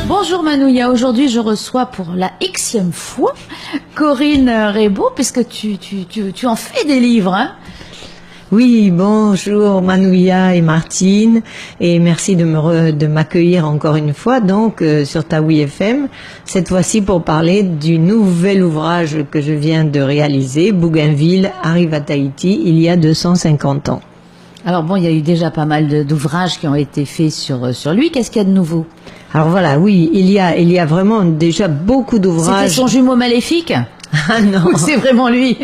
Bonjour Manouya, aujourd'hui je reçois pour la Xème fois Corinne Rebaud, puisque tu en fais des livres, hein. Oui, bonjour Manouya et Martine, et merci de m'accueillir encore une fois donc sur Taoui FM, cette fois-ci pour parler du nouvel ouvrage que je viens de réaliser. Bougainville arrive à Tahiti il y a 250 ans. Alors bon, il y a eu déjà pas mal d'ouvrages qui ont été faits sur lui. Qu'est-ce qu'il y a de nouveau? Alors voilà, oui, il y a vraiment déjà beaucoup d'ouvrages. C'était son jumeau maléfique? Ah non. Ou c'est vraiment lui?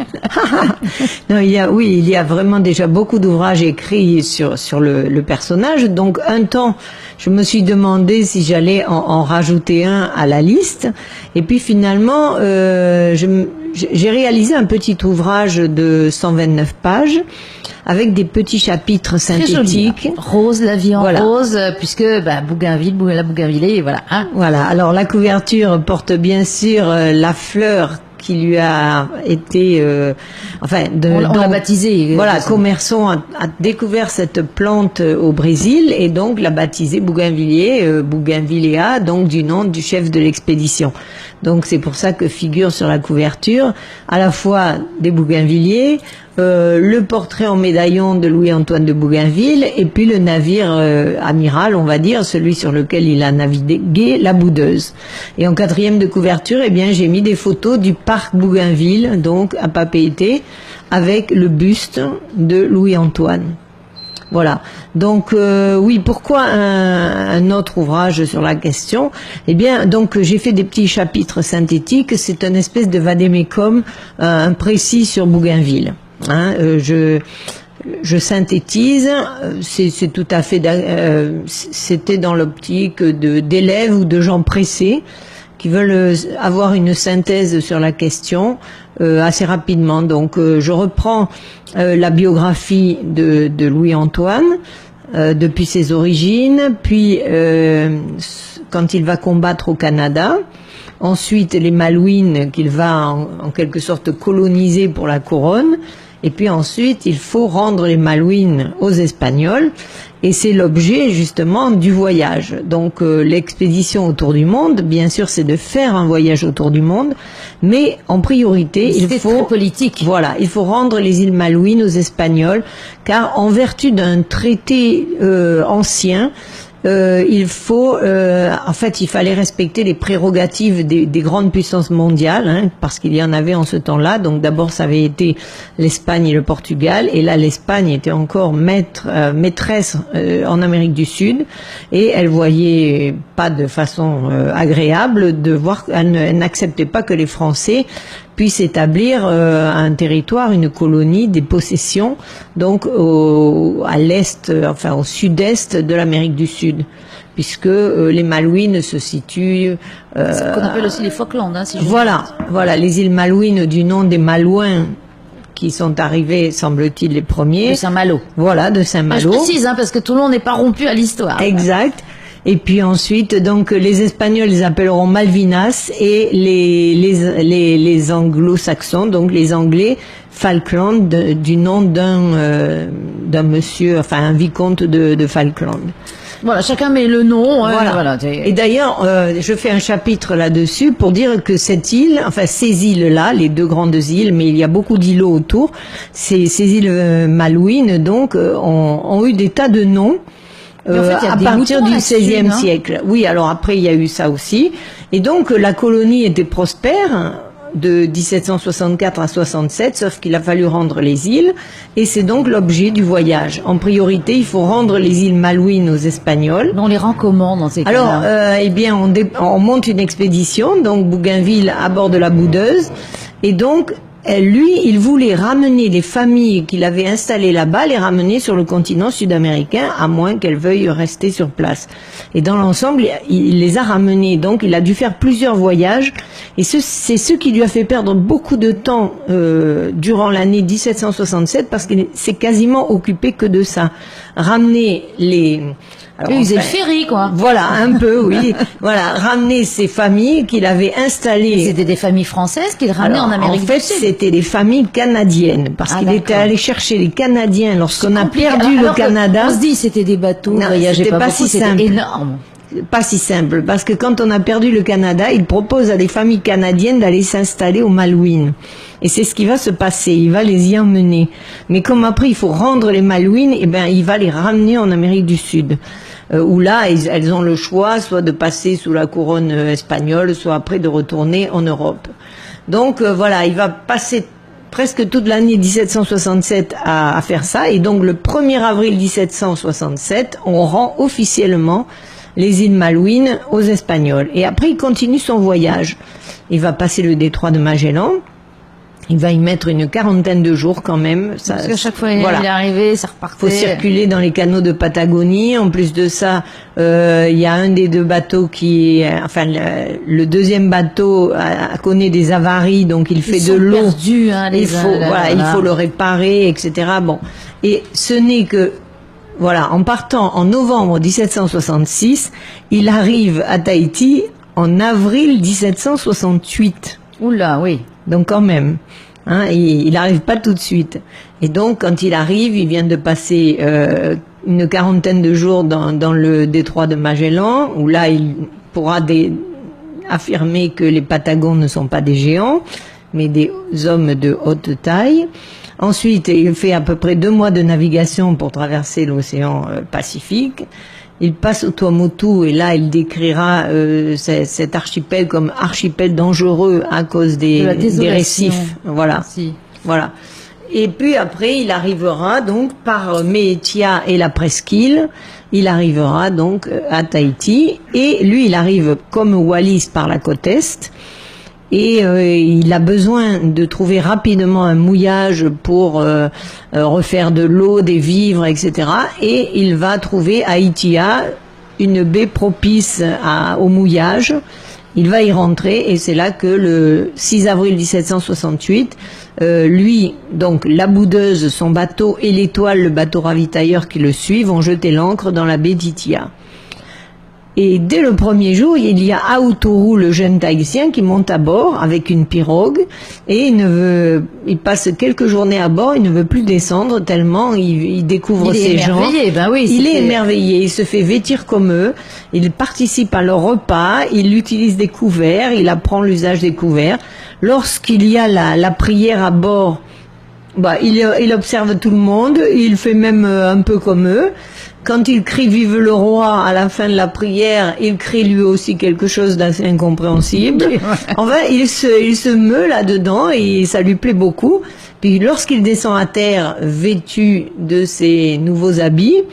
Non, il y a vraiment déjà beaucoup d'ouvrages écrits sur le personnage. Donc un temps, je me suis demandé si j'allais en rajouter un à la liste. Et puis finalement, j'ai réalisé un petit ouvrage de 129 pages avec des petits chapitres synthétiques. Joli, hein. Rose, la vie en rose, puisque Bougainville, la Bougainvillée, voilà. Hein. Voilà. Alors la couverture porte bien sûr la fleur qui lui a été, on l'a baptisé. Voilà, Commerson a découvert cette plante au Brésil et donc l'a baptisé Bougainvillier, Bougainvillea, donc du nom du chef de l'expédition. Donc c'est pour ça que figure sur la couverture à la fois des Bougainvilliers, le portrait en médaillon de Louis-Antoine de Bougainville et puis le navire amiral, on va dire, celui sur lequel il a navigué, la Boudeuse. Et en quatrième de couverture, eh bien, j'ai mis des photos du parc Bougainville, donc à Papeete, avec le buste de Louis-Antoine. Voilà. Donc oui, pourquoi un autre ouvrage sur la question? Eh bien, donc j'ai fait des petits chapitres synthétiques. C'est une espèce de vadémécum précis sur Bougainville. Hein, je synthétise, c'est tout à fait, c'était dans l'optique d'élèves ou de gens pressés qui veulent avoir une synthèse sur la question assez rapidement. Donc je reprends la biographie de Louis-Antoine depuis ses origines, puis quand il va combattre au Canada, ensuite les Malouines qu'il va en quelque sorte coloniser pour la couronne. Et puis ensuite, il faut rendre les Malouines aux Espagnols, et c'est l'objet justement du voyage. Donc l'expédition autour du monde, bien sûr, c'est de faire un voyage autour du monde, mais en priorité, il faut très politique. Voilà, il faut rendre les îles Malouines aux Espagnols, car en vertu d'un traité ancien, il fallait respecter les prérogatives des grandes puissances mondiales, hein, parce qu'il y en avait en ce temps-là. Donc d'abord, ça avait été l'Espagne et le Portugal, et là, l'Espagne était encore maîtresse en Amérique du Sud, et elle voyait pas de façon agréable de voir, elle n'acceptait pas que les Français puissent établir un territoire, une colonie, des possessions, donc à l'est, enfin au sud-est de l'Amérique du Sud, puisque les Malouines se situent. Ce qu'on appelle aussi les Falklands, hein, si je Voilà, les îles Malouines du nom des Malouins qui sont arrivés, semble-t-il, les premiers. De Saint-Malo. Voilà, de Saint-Malo. Je précise, hein, parce que tout le monde n'est pas rompu à l'histoire. Exact. Et puis ensuite, donc les Espagnols les appelleront Malvinas et les Anglo-Saxons, donc les Anglais, Falkland, du nom d'un monsieur, enfin un vicomte de Falkland. Voilà, chacun met le nom. Voilà. Et d'ailleurs, je fais un chapitre là-dessus pour dire que cette île, enfin ces îles-là, les deux grandes îles, mais il y a beaucoup d'îlots autour, ces îles Malouines, donc, ont eu des tas de noms. En fait, à partir du XVIe siècle. Oui, alors après il y a eu ça aussi. Et donc la colonie était prospère de 1764 à 67, sauf qu'il a fallu rendre les îles. Et c'est donc l'objet du voyage. En priorité, il faut rendre les îles Malouines aux Espagnols. Mais on les rend comment dans ces cas-là? Alors, eh bien, on monte une expédition, donc Bougainville à bord de la Boudeuse. Et donc, lui, il voulait ramener les familles qu'il avait installées là-bas, les ramener sur le continent sud-américain, à moins qu'elles veuillent rester sur place. Et dans l'ensemble, il les a ramenées. Donc, il a dû faire plusieurs voyages. Et c'est ce qui lui a fait perdre beaucoup de temps durant l'année 1767, parce qu'il s'est quasiment occupé que de ça. Ramener Alors, il faisait le ferry, quoi. Voilà, un peu, oui. Voilà, ramener ces familles qu'il avait installées. C'était des familles françaises qu'il ramenait en Amérique du Sud. En fait, c'était des familles canadiennes, parce qu'il était allé chercher les Canadiens lorsqu'on a perdu le Canada. On se dit c'était des bateaux, non, voyageaient pas beaucoup, si c'était énorme. Pas si simple, parce que quand on a perdu le Canada, il propose à des familles canadiennes d'aller s'installer au Malouines. Et c'est ce qui va se passer, il va les y emmener. Mais comme après il faut rendre les Malouines, eh ben il va les ramener en Amérique du Sud. Où là, elles ont le choix, soit de passer sous la couronne espagnole, soit après de retourner en Europe. Donc voilà, il va passer presque toute l'année 1767 à faire ça. Et donc le 1er avril 1767, on rend officiellement les îles Malouines aux Espagnols. Et après, il continue son voyage. Il va passer le détroit de Magellan. Il va y mettre une 40aine de jours quand même. Ça, parce qu'à chaque fois il est arrivé, ça repartait. Il faut circuler dans les canaux de Patagonie. En plus de ça, il y a un des deux bateaux qui, enfin le deuxième bateau connaît des avaries, donc il fait de l'eau. Perdus, hein, il faut le réparer, etc. Bon, et ce n'est que voilà, en partant en novembre 1766, il arrive à Tahiti en avril 1768. Oula, oui. Donc quand même, hein, il n'arrive pas tout de suite. Et donc quand il arrive, il vient de passer une 40aine de jours dans le détroit de Magellan, où là il pourra affirmer que les Patagons ne sont pas des géants, mais des hommes de haute taille. Ensuite, il fait à peu près 2 mois de navigation pour traverser l'océan Pacifique. Il passe au Tuamotu et là, il décrira cet archipel comme archipel dangereux à cause des récifs. Voilà. Si. Voilà. Et puis après, il arrivera donc par Maitea et la presqu'île. Il arrivera donc à Tahiti. Et lui, il arrive comme Wallis par la côte est. Et il a besoin de trouver rapidement un mouillage pour refaire de l'eau, des vivres, etc. Et il va trouver à Itia une baie propice au mouillage. Il va y rentrer et c'est là que le 6 avril 1768, lui, donc la boudeuse, son bateau et l'Étoile, le bateau ravitailleur qui le suit, vont jeter l'ancre dans la baie d'Itia. Et dès le premier jour, il y a Aotourou, le jeune tahitien, qui monte à bord avec une pirogue et il passe quelques journées à bord, il ne veut plus descendre tellement il découvre ces gens. Ben oui, il est émerveillé, il se fait vêtir comme eux, il participe à leur repas, il utilise des couverts, il apprend l'usage des couverts. Lorsqu'il y a la prière à bord, il observe tout le monde, il fait même un peu comme eux. Quand il crie Vive le roi à la fin de la prière, il crie lui aussi quelque chose d'assez incompréhensible. Enfin, il se meut là-dedans et ça lui plaît beaucoup. Puis lorsqu'il descend à terre, vêtu de ses nouveaux habits,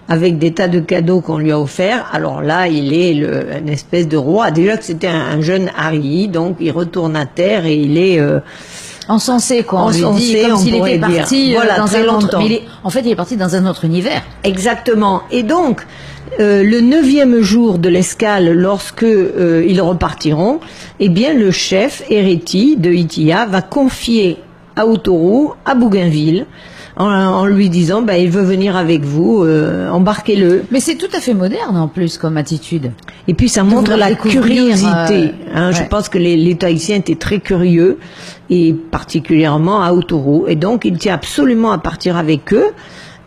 avec des tas de cadeaux qu'on lui a offerts, alors là, il est une espèce de roi. Déjà que c'était un jeune Hari, donc il retourne à terre et il est... encensé, quoi. On lui dit comme s'il était parti dans un autre. Mais en fait, il est parti dans un autre univers. Exactement. Et donc, le 9e jour de l'escale, lorsque ils repartiront, eh bien, le chef Hériti de Itia va confier Aotourou à Bougainville en lui disant, il veut venir avec vous, embarquez-le. Mais c'est tout à fait moderne en plus comme attitude. Et puis ça montre la curiosité. Je pense que les Tahitiens étaient très curieux, et particulièrement à Aotourou. Et donc il tient absolument à partir avec eux.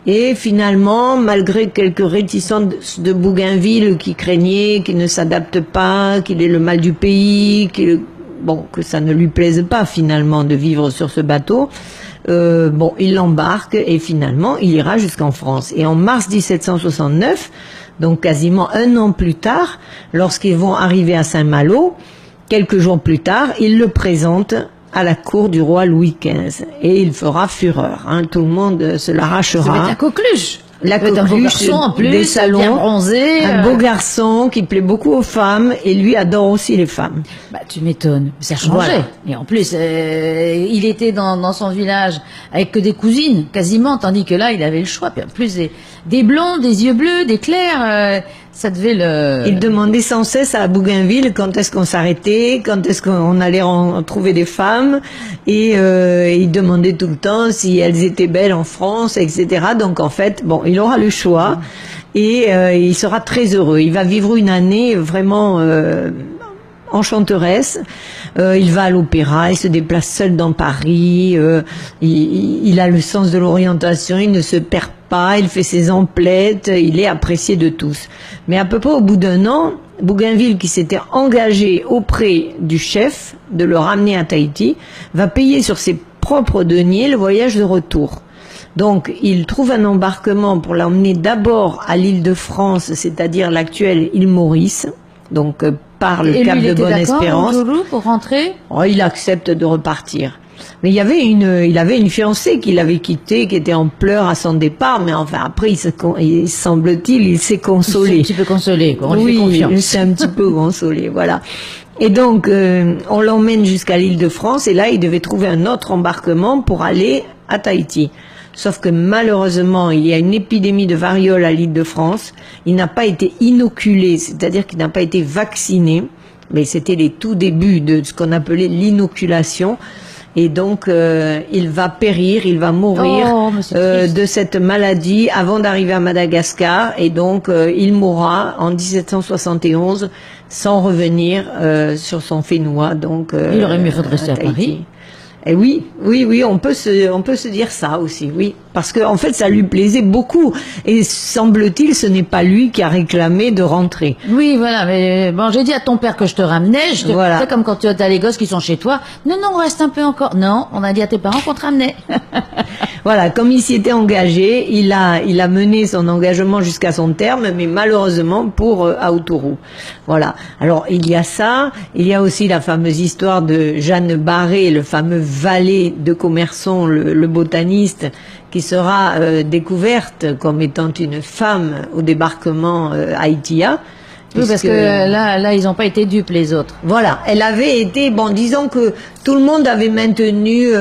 Et finalement, malgré quelques réticences de Bougainville qui craignaient qu'il ne s'adapte pas, qu'il ait le mal du pays, que ça ne lui plaise pas finalement de vivre sur ce bateau, il l'embarque et finalement il ira jusqu'en France. Et en mars 1769, donc quasiment 1 an plus tard, lorsqu'ils vont arriver à Saint-Malo, quelques jours plus tard, il le présente à la cour du roi Louis XV et il fera fureur. Tout le monde se l'arrachera. Ça va être la coqueluche. La coqueluche en plus, des salons, bien bronzé, un beau garçon qui plaît beaucoup aux femmes et lui adore aussi les femmes. Tu m'étonnes, ça a changé. Voilà. Et en plus, il était dans son village avec que des cousines, quasiment, tandis que là, il avait le choix. Puis en plus, des blonds, des yeux bleus, des clairs, Ça devait le... Il demandait sans cesse à Bougainville quand est-ce qu'on s'arrêtait, quand est-ce qu'on allait trouver des femmes, et il demandait tout le temps si elles étaient belles en France, etc. Donc en fait, bon, il aura le choix et il sera très heureux. Il va vivre une année vraiment enchanteresse. Il va à l'opéra, il se déplace seul dans Paris, il a le sens de l'orientation, il ne se perd pas, il fait ses emplettes, il est apprécié de tous. Mais à peu près au bout d'un an, Bougainville, qui s'était engagé auprès du chef de le ramener à Tahiti, va payer sur ses propres deniers le voyage de retour. Donc, il trouve un embarquement pour l'emmener d'abord à l'île de France, c'est-à-dire l'actuelle île Maurice, donc par le Cap de Bonne-Espérance. Pour rentrer? Oh, il accepte de repartir. Mais il avait une fiancée qu'il avait quittée, qui était en pleurs à son départ, mais enfin après, semble-t-il, il s'est consolé. Il s'est un petit peu consolé, quoi. Oui, il s'est un petit peu consolé, voilà. Et donc, on l'emmène jusqu'à l'île de France, et là, il devait trouver un autre embarquement pour aller à Tahiti. Sauf que malheureusement, il y a une épidémie de variole à l'île de France. Il n'a pas été inoculé, c'est-à-dire qu'il n'a pas été vacciné, mais c'était les tout débuts de ce qu'on appelait l'inoculation. Et donc, il va périr, il va mourir de cette maladie avant d'arriver à Madagascar. Et donc, il mourra en 1771 sans revenir sur son Fénois. Donc, il aurait mieux fait de rester à Paris. Et oui, on peut se dire ça aussi, oui. Parce que, en fait, ça lui plaisait beaucoup. Et semble-t-il, ce n'est pas lui qui a réclamé de rentrer. Oui, voilà, mais bon, j'ai dit à ton père que je te ramenais, voilà. C'est comme quand tu as les gosses qui sont chez toi. Non, reste un peu encore. Non, on a dit à tes parents qu'on te ramenait. Voilà, comme il s'y était engagé, il a mené son engagement jusqu'à son terme, mais malheureusement pour Aotourou. Voilà. Alors, il y a ça, il y a aussi la fameuse histoire de Jeanne Barré, le fameux valet de Commerson, le botaniste, qui sera découverte comme étant une femme au débarquement Haïtia. Oui, parce que là, ils n'ont pas été dupes, les autres. Voilà, elle avait été, bon, disons que tout le monde avait maintenu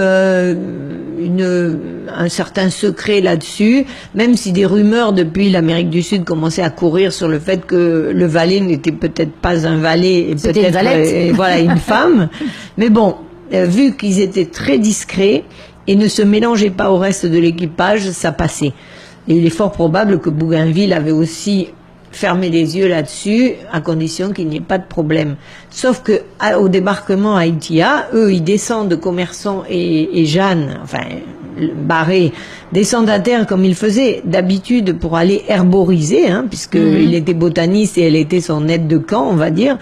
un certain secret là-dessus, même si des rumeurs depuis l'Amérique du Sud commençaient à courir sur le fait que le valet n'était peut-être pas un valet, et peut-être voilà, une femme. Mais bon, vu qu'ils étaient très discrets et ne se mélangeaient pas au reste de l'équipage, ça passait. Et il est fort probable que Bougainville avait aussi fermer les yeux là-dessus, à condition qu'il n'y ait pas de problème. Sauf que au débarquement à Haïtia, eux, ils descendent de Commerson et Jeanne, enfin, Barré, descendent à terre comme ils faisaient d'habitude pour aller herboriser, hein, puisqu'il était botaniste et elle était son aide de camp, on va dire.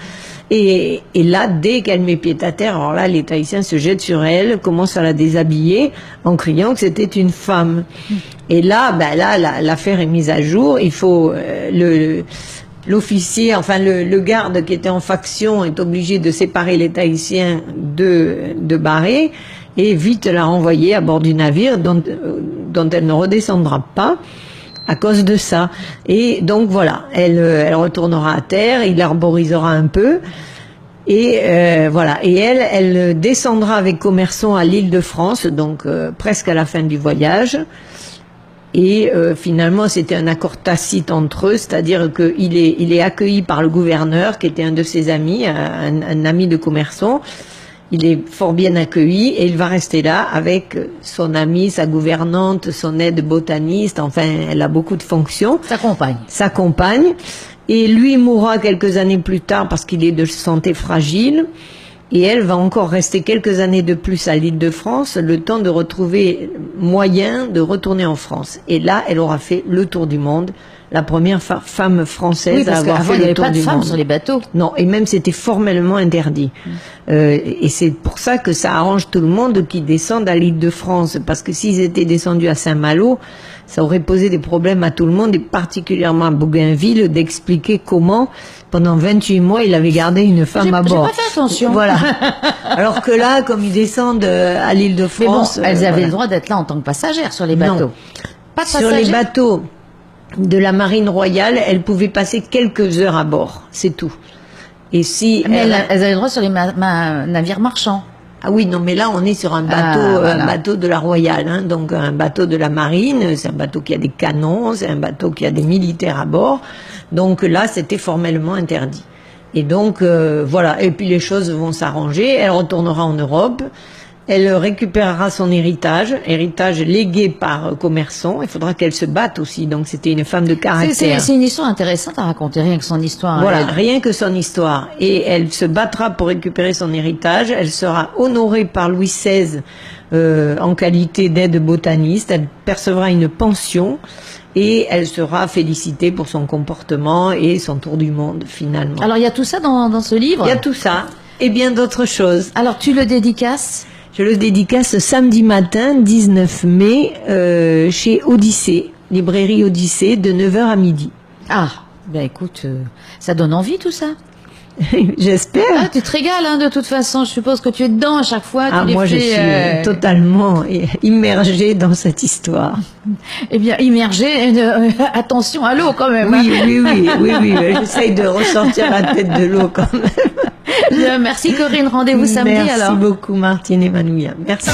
Et là, dès qu'elle met pied à terre, alors là, les Tahitiens se jettent sur elle, commencent à la déshabiller en criant que c'était une femme. Et là, l'affaire est mise à jour. Il faut l'officier, enfin le garde qui était en faction est obligé de séparer les Tahitiens de Barré et vite la renvoyer à bord du navire dont elle ne redescendra pas à cause de ça. Et donc voilà, elle retournera à terre, il arborisera un peu. Et voilà. Et elle descendra avec Commerson à l'île de France, donc presque à la fin du voyage. Et finalement, c'était un accord tacite entre eux, c'est-à-dire qu'il est accueilli par le gouverneur, qui était un de ses amis, un ami de Commerson. Il est fort bien accueilli et il va rester là avec son amie, sa gouvernante, son aide botaniste, enfin, elle a beaucoup de fonctions. Sa compagne. Et lui mourra quelques années plus tard parce qu'il est de santé fragile. Et elle va encore rester quelques années de plus à l'île de France, le temps de retrouver moyen de retourner en France. Et là, elle aura fait le tour du monde. La première femme française à avoir fait le tour du monde. Il n'y avait pas de femmes sur les bateaux. Non, et même c'était formellement interdit. Et c'est pour ça que ça arrange tout le monde qu'ils descendent à l'île de France. Parce que s'ils étaient descendus à Saint-Malo, ça aurait posé des problèmes à tout le monde, et particulièrement à Bougainville, d'expliquer comment, pendant 28 mois, il avait gardé une femme à bord. J'ai pas fait attention. Voilà. Alors que là, comme ils descendent à l'île de France... Mais bon, elles avaient le droit d'être là en tant que passagères sur les bateaux. Non. Pas de sur les bateaux de la marine royale, elles pouvaient passer quelques heures à bord, c'est tout. Et si mais elles avaient le droit sur les navires marchands. Ah oui, non, mais là, on est sur un bateau de la Royale, hein, donc un bateau de la marine. C'est un bateau qui a des canons, c'est un bateau qui a des militaires à bord. Donc là, c'était formellement interdit. Et donc, voilà. Et puis les choses vont s'arranger. Elle retournera en Europe. Elle récupérera son héritage légué par Commerson. Il faudra qu'elle se batte aussi. Donc c'était une femme de caractère. C'est une histoire intéressante à raconter, rien que son histoire. Voilà, rien que son histoire. Et elle se battra pour récupérer son héritage. Elle sera honorée par Louis XVI en qualité d'aide botaniste. Elle percevra une pension et elle sera félicitée pour son comportement et son tour du monde finalement. Alors il y a tout ça dans ce livre. Il y a tout ça et bien d'autres choses. Alors tu le dédicaces? Je le dédicace samedi matin, 19 mai, chez Odyssée, librairie Odyssée, de 9h à midi. Ah, ben écoute, ça donne envie tout ça. J'espère. Ah, tu te régales, hein, de toute façon. Je suppose que tu es dedans à chaque fois. Moi, je suis totalement immergée dans cette histoire. Eh bien, immergée. Attention à l'eau quand même. Oui. J'essaye de ressortir la tête de l'eau quand même. Bien, merci Corinne. Rendez-vous samedi alors. Merci beaucoup Martine et Manouya. Merci.